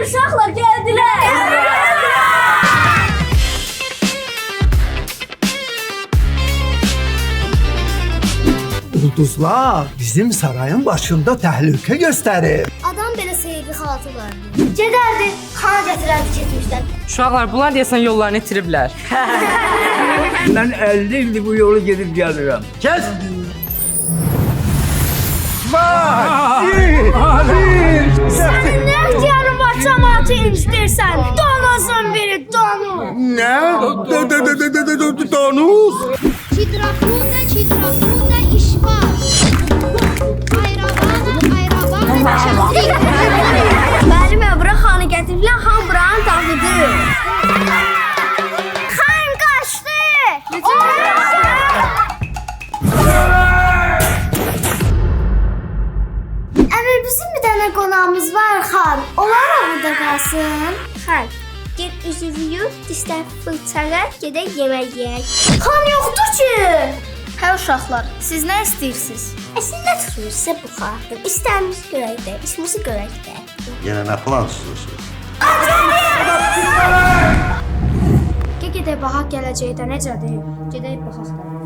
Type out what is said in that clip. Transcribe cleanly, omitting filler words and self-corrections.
uşaqlar gəldilər. Ulduzlar bizim sarayın başında təhlükə göstərir. Adam belə sevgi xalatı vardı. Gedərdi, xana gətirərdi keçmişdən. Uşaqlar, bunlar deyəsən yollarını itiriblər. Ben 50 ildir bu yolu gidip geliyorum. Kes! Sənin nə ixtiyarın var cəmaatı incidirsən? Donuzun biri, donuz. Ne? Donuz! Çitrakuda iş var. Ayravana Mənim öbürə xanı gətiriblər, xan buranın dağıdır. Xan qaçdı. Əmir, bizim bir dənə qonağımız var, xan. Onlar orada qalsın. Xan, get üzünü yuyub, dişlər fırçala, gedək yemək yeyək. Xan yoxdur ki. Hə uşaqlar, siz nə istəyirsiniz? Əslində tutmuş sizə bu xatır. İstəyimiz görək də, işimizi görək də. Yenə nə plan tutursunuz? Gedək baxaq gələcəkdə necədir? Gedək baxaq da.